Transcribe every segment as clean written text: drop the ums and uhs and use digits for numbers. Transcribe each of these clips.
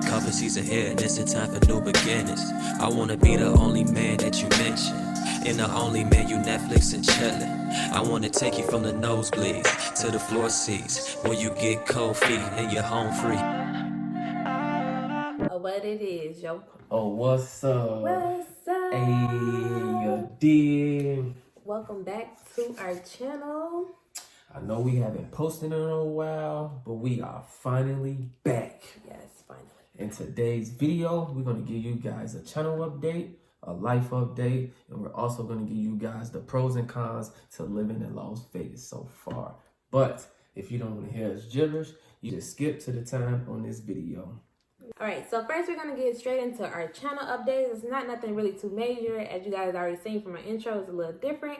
Couple seasons ahead, and it's a time for new beginnings. I wanna be the only man that you mention, and the only man you Netflix and chillin'. I wanna take you from the nosebleeds to the floor seats, where you get cold feet and you're home free. What it is, yo. Oh, what's up? What's up? Hey, you dig? Welcome back to our channel. I know we haven't posted in a while, but we are finally back. Yes, finally. In today's video, we're going to give you guys a channel update, a life update, and we're also going to give you guys the pros and cons to living in Las Vegas so far. But if you don't want to hear us gibberish, you just skip to the time on this video. All right, so first we're going to get straight into our channel updates. It's not nothing really too major. As you guys already seen from my intro, it's a little different.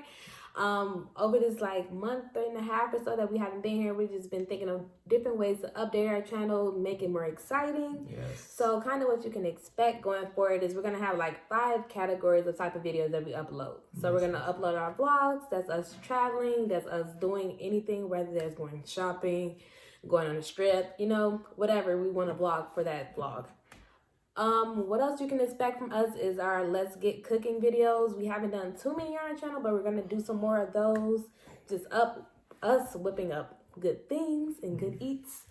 Over this month and a half or so that we haven't been here, we've just been thinking of different ways to update our channel, make it more exciting. Yes. So kind of what you can expect going forward is we're going to have 5 categories of type of videos that we upload. So we're going to upload our vlogs. That's us traveling. That's us doing anything, whether that's going shopping, going on a strip, whatever we want to vlog for that vlog. What else you can expect from us is our Let's Get Cooking videos. We haven't done too many on our channel, but we're going to do some more of those. Just us whipping up good things and good eats.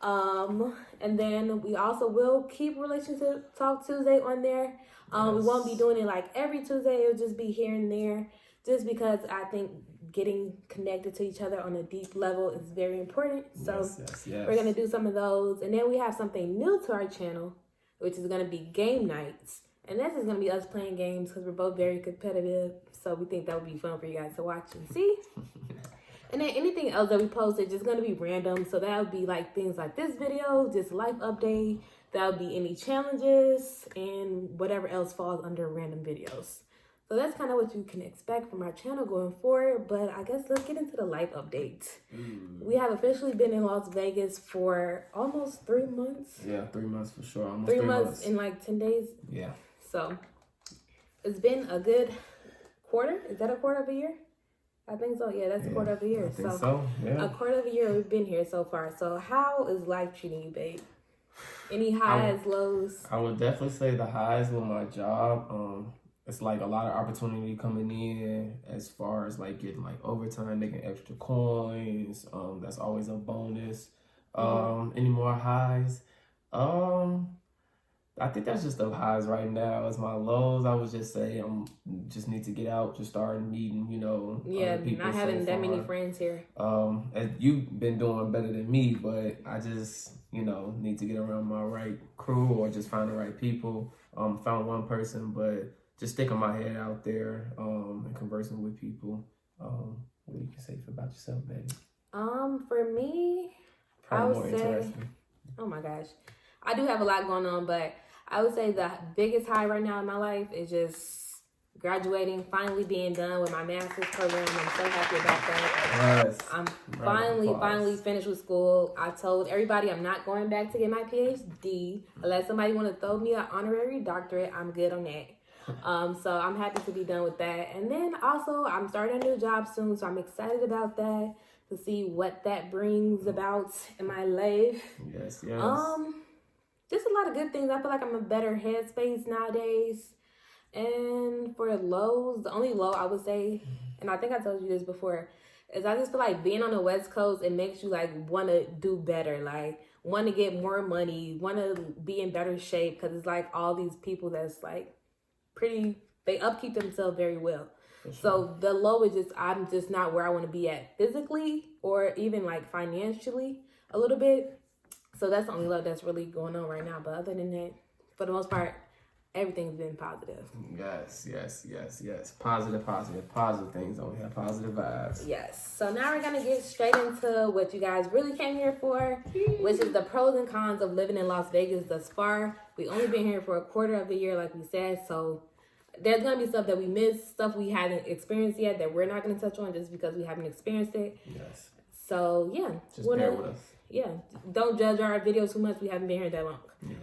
And then we also will keep Relationship Talk Tuesday on there. We won't be doing it every Tuesday. It'll just be here and there, just because I think getting connected to each other on a deep level is very important. So we're going to do some of those. And then we have something new to our channel, which is going to be game nights. And this is going to be us playing games because we're both very competitive. So we think that would be fun for you guys to watch and see. And then anything else that we post is just going to be random. So that would be things like this video, just life update. That would be any challenges and whatever else falls under random videos. So that's kind of what you can expect from our channel going forward. But I guess let's get into the life update. We have officially been in Las Vegas for almost 3 months. Yeah, 3 months for sure. Almost 3 months in 10 days. Yeah. So it's been a good quarter. Is that a quarter of a year? I think so. Yeah, that's a quarter of a year. I think so. Yeah. A quarter of a year we've been here so far. So how is life treating you, babe? Any highs, lows? I would definitely say the highs with my job. It's a lot of opportunity coming in as far as getting overtime, making extra coins. That's always a bonus. Any more highs? I think that's just the highs right now. As my lows, I would just say just need to get out, just start meeting, Yeah, people not having that many far. friends here. And you've been doing better than me, but I just, need to get around my right crew or just find the right people. Found one person, but just sticking my head out there and conversing with people. What you can say about yourself, baby? For me, Probably I would more say, interesting. oh my gosh, I do have a lot going on, but I would say the biggest high right now in my life is just graduating, finally being done with my master's program. I'm so happy about that. Yes. I'm finally finished with school. I told everybody I'm not going back to get my PhD unless somebody want to throw me an honorary doctorate. I'm good on that. So I'm happy to be done with that. And then also I'm starting a new job soon, so I'm excited about that, to see what that brings about in my life. Yes. Just a lot of good things. I feel like I'm in a better headspace nowadays. And for lows, the only low I would say, and I think I told you this before, is I just feel like being on the West Coast, it makes you want to do better, want to get more money, want to be in better shape, because it's all these people that's they upkeep themselves very well. Sure. So the low is just, I'm just not where I want to be at physically or even financially a little bit. So that's the only low that's really going on right now. But other than that, for the most part, everything's been positive. Yes. Positive things only have positive vibes. Yes. So now we're going to get straight into what you guys really came here for, which is the pros and cons of living in Las Vegas thus far. We only been here for a quarter of a year, like we said. So there's going to be stuff that we missed, stuff we haven't experienced yet that we're not going to touch on just because we haven't experienced it. Yes. So, yeah. Just bear with us. Yeah. Don't judge our videos too much. We haven't been here that long. Yeah.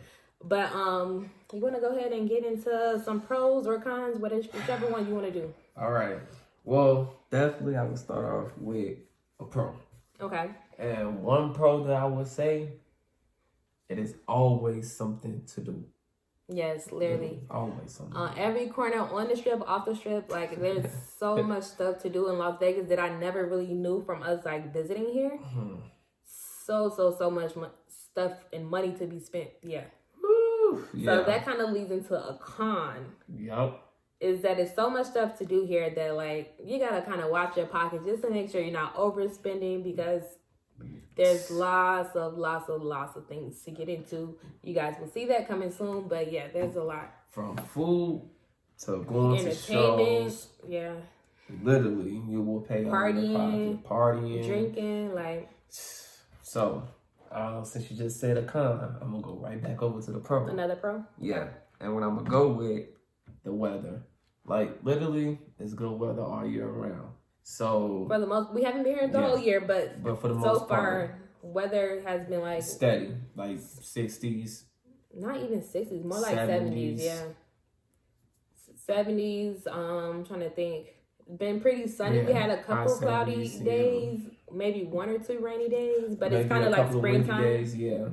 But you want to go ahead and get into some pros or cons, whichever one you want to do. All right. Well, definitely I would start off with a pro. Okay. And one pro that I would say it is always something to do. Yes, literally. Always something. Every corner on the strip, off the strip, like there's so much stuff to do in Las Vegas that I never really knew from us like visiting here. So much stuff and money to be spent. Yeah. Woo, yeah. So that kind of leads into a con. Yep. Is that it's so much stuff to do here that like you gotta kind of watch your pockets just to make sure you're not overspending, because there's lots of things to get into. You guys will see that coming soon, but yeah, there's a lot. From food to going to Entertainment, shows. yeah. Literally, you will pay out of your pocket. Partying, drinking, like. So, since you just said a con, I'm gonna go right back over to the pro. Another pro? Yeah, and what I'm gonna go with, the weather. Like literally, it's good weather all year round. So for the most, we haven't been here the whole year, but for the so most far, part, weather has been like steady, like 60s. Not even 60s, more like 70s. Yeah, 70s. Trying to think. Been pretty sunny. Yeah, we had a couple 70s, cloudy days, maybe 1 or 2 rainy days, but it's kind of like springtime. Days, yeah.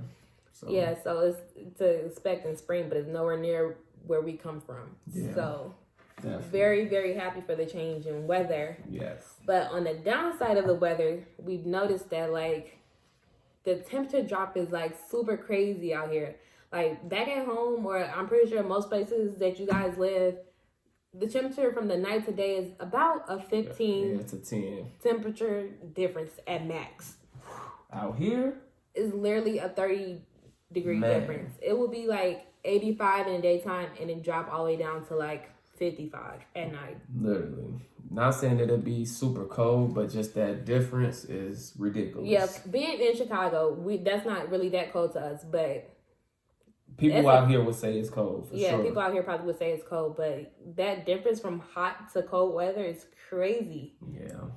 So. Yeah, so it's to expect in spring, but it's nowhere near where we come from. Yeah. So. Definitely. Very, very happy for the change in weather. Yes. But on the downside of the weather, we've noticed that like the temperature drop is like super crazy out here. Like back at home, or I'm pretty sure most places that you guys live, the temperature from the night to day is about a 15 to 10 temperature difference at max. Out here is literally a 30-degree difference. It will be like 85 in the daytime and then drop all the way down to like 55 at night. Literally. Not saying that it'd be super cold, but just that difference is ridiculous. Yeah, being in Chicago, that's not really that cold to us, but people out here would say it's cold. Yeah, sure. People out here probably would say it's cold, but that difference from hot to cold weather is crazy. Yeah.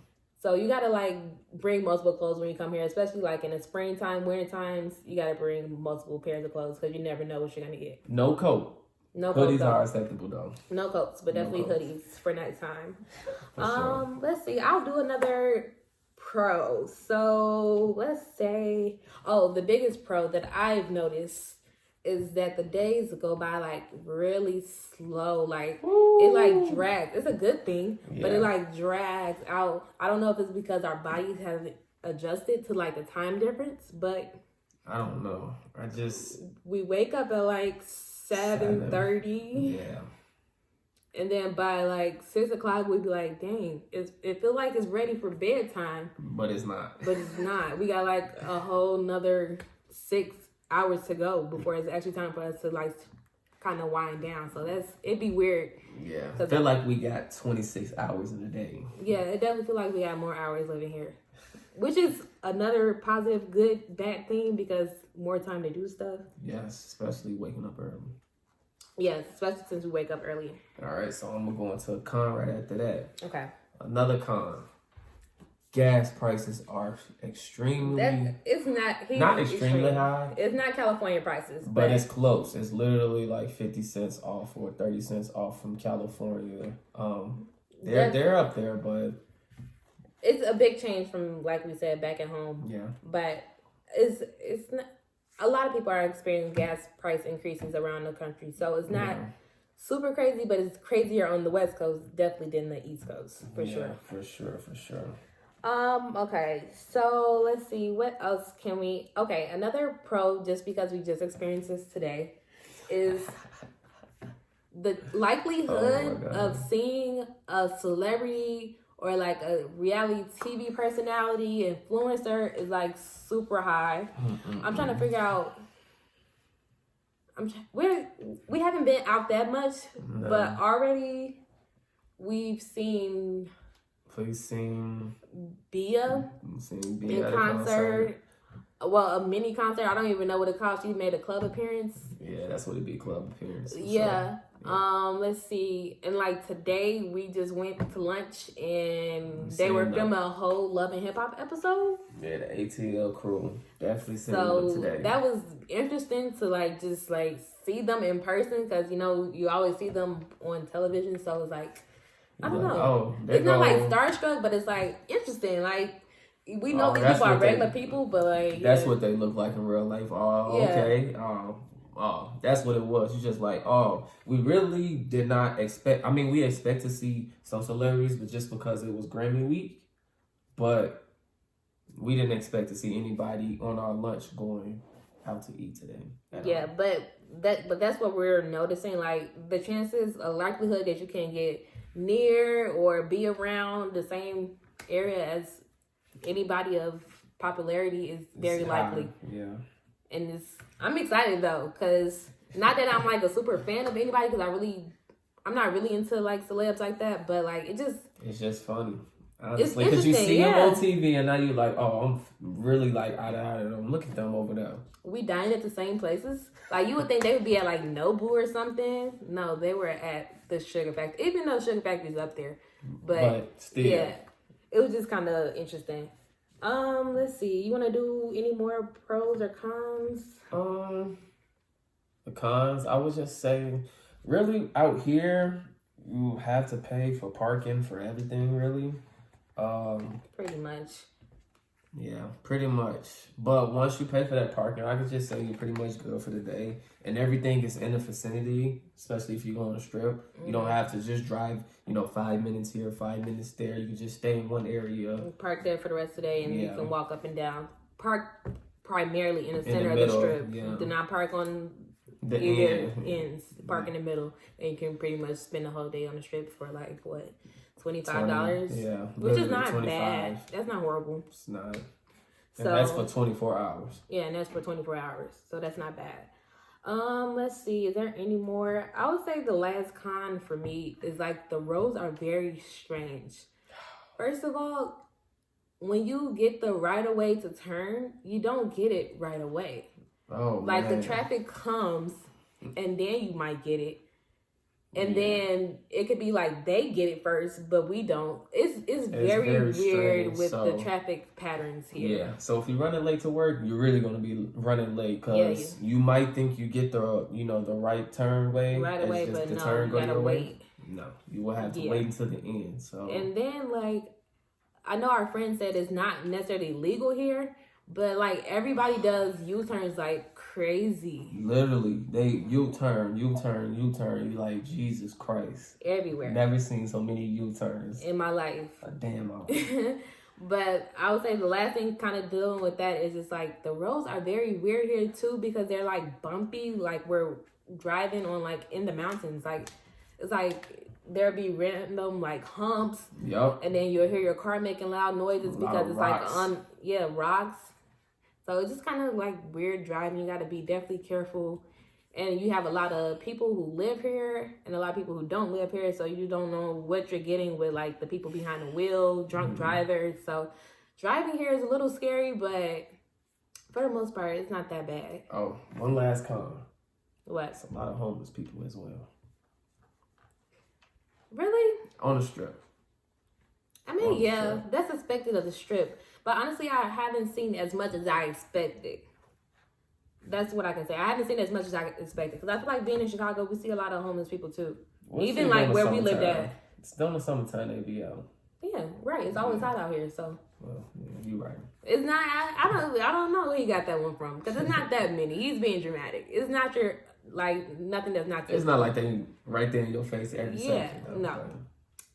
So you gotta like bring multiple clothes when you come here, especially like in the springtime, winter times. You gotta bring multiple pairs of clothes because you never know what you're gonna get. No coat. No hoodies are acceptable though. No coats, but definitely hoodies for nighttime. Sure. Let's see. I'll do another pro. So let's say, the biggest pro that I've noticed is that the days go by like really slow. Like it like drags. It's a good thing, but it like drags out. I don't know if it's because our bodies have adjusted to like the time difference, but I don't know. we wake up at like 7:30. Yeah. And then by like 6 o'clock, we'd be like, dang, it feels like it's ready for bedtime. But it's not. But it's not. We got like a whole nother 6 hours to go before it's actually time for us to like kind of wind down. So it'd be weird. Yeah. I feel like we got 26 hours in a day. Yeah, it definitely feel like we got more hours living here. Which is another positive, good, bad thing because more time to do stuff. Yes, especially waking up early. Yes, especially since we wake up early. All right, so I'm going to go into a con right after that. Okay. Another con. Gas prices are extremely... It's not... Not extremely high. It's not California prices. But it's close. It's literally like 50 cents off or 30 cents off from California. They're up there, but... It's a big change from, like we said, back at home. Yeah. But it's not... A lot of people are experiencing gas price increases around the country. So it's not super crazy, but it's crazier on the West Coast, definitely than the East Coast, for sure. For sure. Okay, so let's see, what else can we... Okay, another pro, just because we just experienced this today, is the likelihood of seeing a celebrity or like a reality TV personality, influencer is like super high. I'm trying to figure out. We haven't been out that much, but already we've seen. We've seen Bia in concert. Well, a mini concert. I don't even know what it called. She made a club appearance. Yeah, that's what it'd be, club appearance. Yeah. Let's see. And like today, we just went to lunch and they were filming a whole Love and Hip Hop episode. Yeah, the ATL crew definitely seen them today. That was interesting to like just like see them in person because you always see them on television. So it's like I don't know. It's not like starstruck, but it's like interesting. Like We know these that's people are what they- regular people, but like That's what they look like in real life. Oh, Yeah. okay. Oh, that's what it was. You're just like, oh, we really did not expect. I mean, we expect to see some celebrities, but just because it was Grammy week, but we didn't expect to see anybody on our lunch going out to eat today. at Yeah, all. but that's what we're noticing. Like the chances, a likelihood that you can get near or be around the same area as anybody of popularity is very It's likely. high. Yeah. And I'm excited though, because not that I'm like a super fan of anybody, because I'm not really into like celebs like that, but like It's just funny. Honestly, It's because you interesting, see them yeah. on TV and now you're like, oh, I'm really like out of them. Look at them over there. we dine at the same places. Like you would think they would be at like Nobu or something. No, they were at the Sugar Factory, even though Sugar Factory's up there. But still. yeah, it was just kind of interesting. Let's see. You want to do any more pros or cons? The cons, I would just say, really out here, you have to pay for parking for everything, really. Pretty much. Yeah, pretty much. But once you pay for that parking, I could just say you're pretty much good for the day. And everything is in the vicinity, especially if you go on a strip. You don't have to just drive, 5 minutes here, 5 minutes there. You can just stay in one area. Park there for the rest of the day, and you Yeah. can walk up and down. Park primarily in the the center of middle, the strip. yeah. Do not park on The your end. ends. Park in the middle, and you can pretty much spend the whole day on the strip for like what, $25? Yeah. Which is literally not 25. bad. That's not horrible. It's not. And So that's for 24 hours. yeah, and that's for 24 hours. So that's not bad. Let's see. Is there any more? I would say the last con for me is like the roads are very strange. First of all, when you get the right of way to turn, you don't get it right away. Oh, Like man. the traffic comes, and then you might get it. And Yeah. then it could be like they get it first, but we don't. It's very, very weird strange, with so- the traffic patterns here. Yeah, so if you're running late to work, you're really gonna be running late Yeah, because you might think you get the the right turn way Right It's away, just but the no, turn you go gotta your way. wait. No, you will have to Yeah. wait until the end. So And then like I know our friend said it's not necessarily legal here, but like everybody does U-turns like crazy literally, they U-turn. You like Jesus Christ. everywhere Never seen so many U-turns in my life. a damn hour. But I would say the last thing kind of dealing with that is just like the roads are very weird here too, because they're like bumpy, like we're driving on like in the mountains. Like it's like there'll be random like humps, Yup. and then you'll hear your car making loud noises Loud because it's rocks. like rocks. So it's just kind of like weird driving. You got to be definitely careful. And you have a lot of people who live here and a lot of people who don't live here. So you don't know what you're getting with like the people behind the wheel, drunk drivers. So driving here is a little scary, but for the most part, it's not that bad. Oh, one last con. What? It's a lot of homeless people as well Really? on the strip. I mean, On the yeah, strip. that's expected of the strip. But honestly, I haven't seen as much as I expected. That's what I can say. I haven't seen as much as I expected. Because I feel like being in Chicago, we see a lot of homeless people too. We'll Even see like during the where we lived summertime. at. It's during the summertime they be out. Yeah, right. It's always hot out here, so Well, yeah, you're right. it's not. I don't know where he got that one from because it's not that many. He's being dramatic. It's not your like nothing that's not. It's not like they right there in your face every Yeah, second. no.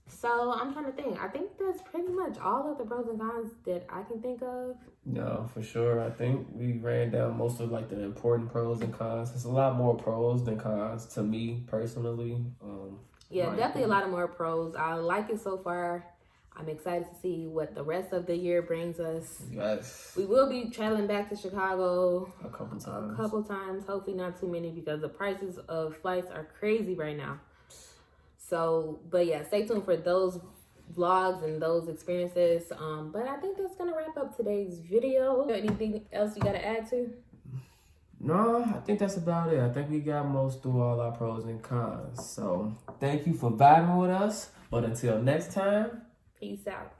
So I'm trying to think. I think that's pretty much all of the pros and cons that I can think of. No, for sure. I think we ran down most of like the important pros and cons. There's a lot more pros than cons to me personally. Yeah, my definitely a opinion. lot of more pros. I like it so far. I'm excited to see what the rest of the year brings us. Yes, We will be traveling back to Chicago a couple a times. couple times. Hopefully not too many because the prices of flights are crazy right now. So, but yeah, stay tuned for those vlogs and those experiences. But I think that's gonna wrap up today's video. Anything else you gotta add to? No, I think that's about it. I think we got most through all our pros and cons. So thank you for vibing with us. But until next time. Peace out.